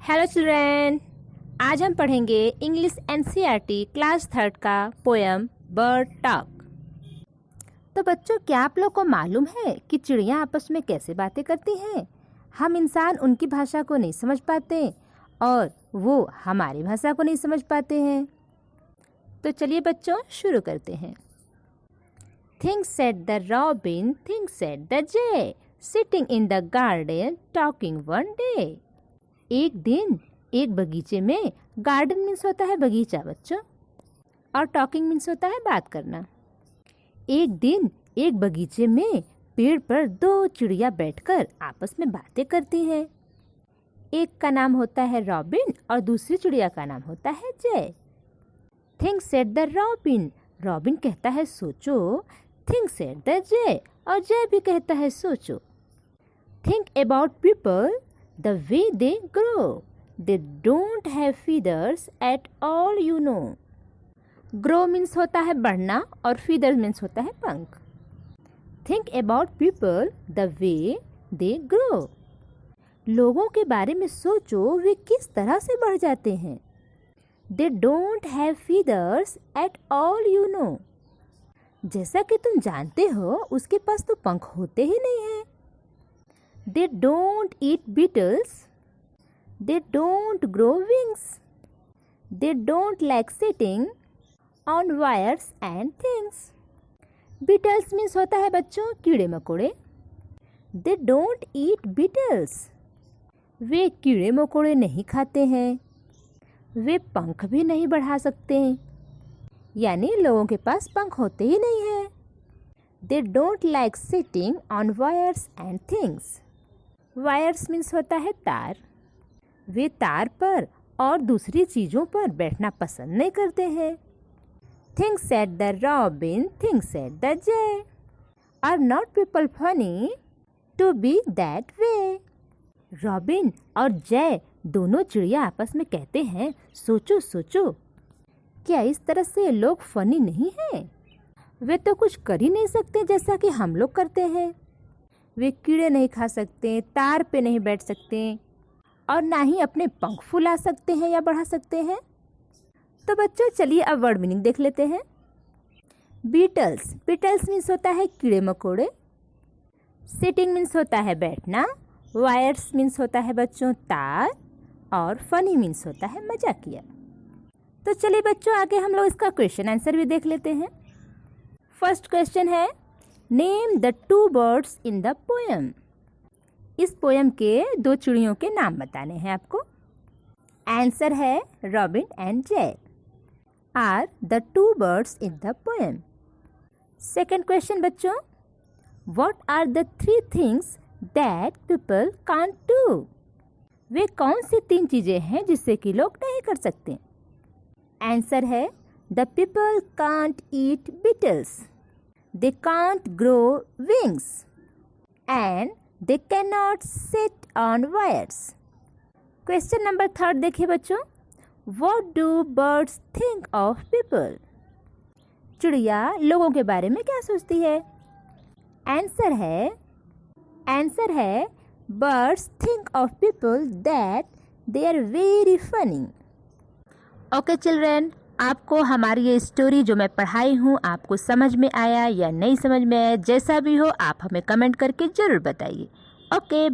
Hello children, आज हम पढ़ेंगे इंग्लिश एनसीईआरटी क्लास 3 का पोयम बर्ड टॉक। तो बच्चों, क्या आप लोग को मालूम है कि चिड़िया आपस में कैसे बातें करती हैं? हम इंसान उनकी भाषा को नहीं समझ पाते और वो हमारी भाषा को नहीं समझ पाते हैं। तो चलिए बच्चों, शुरू करते हैं। Things said the robin, things said the jay, sitting in the garden talking one day। एक दिन एक बगीचे में, गार्डन मीन्स होता है बगीचा बच्चों, और टॉकिंग मीन्स होता है बात करना। एक दिन एक बगीचे में पेड़ पर दो चिड़िया बैठकर आपस में बातें करती हैं। एक का नाम होता है रॉबिन और दूसरी चिड़िया का नाम होता है जय। Things said the robin, robin कहता है सोचो। थिंग्स सेड द जय, और जय भी कहता है सोचो। Think about people the way they grow, they don't have feathers at all, you know। grow means होता है बढ़ना और feathers means होता है पंख। think about people the way they grow, लोगों के बारे में सोचो वे किस तरह से बढ़ जाते हैं। they don't have feathers at all, you know, जैसा कि तुम जानते हो उसके पास तो पंख होते ही नहीं हैं। They don't eat beetles, they don't grow wings, they don't like sitting on wires and things। Beetles means होता है बच्चों कीड़े मकोड़े। They don't eat beetles, वे कीड़े मकोड़े नहीं खाते हैं। वे पंख भी नहीं बढ़ा सकते, यानी लोगों के पास पंख होते ही नहीं हैं। They don't like sitting on wires and things। Wires means होता है तार, वे तार पर और दूसरी चीज़ों पर बैठना पसंद नहीं करते हैं। Things said the robin, things said the jay, are not people funny to be that way. Robin और जय दोनों चिड़िया आपस में कहते हैं सोचो सोचो, क्या इस तरह से लोग फनी नहीं हैं? वे तो कुछ कर ही नहीं सकते जैसा कि हम लोग करते हैं। वे कीड़े नहीं खा सकते, तार पे नहीं बैठ सकते और ना ही अपने पंख फुला सकते हैं या बढ़ा सकते हैं। तो बच्चों चलिए अब वर्ड मीनिंग देख लेते हैं। बीटल्स, बीटल्स मीन्स होता है कीड़े मकोड़े। सिटिंग मीन्स होता है बैठना। वायर्स मीन्स होता है बच्चों तार, और फनी मीन्स होता है मजाकिया। तो चलिए बच्चों आगे हम लोग इसका क्वेश्चन आंसर भी देख लेते हैं। फर्स्ट क्वेश्चन है name the two birds in the poem. इस पोएम के दो चिड़ियों के नाम बताने हैं आपको। आंसर है robin and jay are the two birds in the poem. Second question बच्चों, what are the three things that people can't do. वे कौन सी तीन चीजें हैं जिससे कि लोग नहीं कर सकते। आंसर है the people can't eat beetles, they can't grow wings, and they cannot sit on wires। Question number third देखिए बच्चों, what do birds think of people। चिड़िया लोगों के बारे में क्या सोचती है। आंसर है birds think of people that they are very funny। Okay children, आपको हमारी ये स्टोरी जो मैं पढ़ाई हूँ आपको समझ में आया या नहीं समझ में आया, जैसा भी हो आप हमें कमेंट करके ज़रूर बताइए। Okay bye.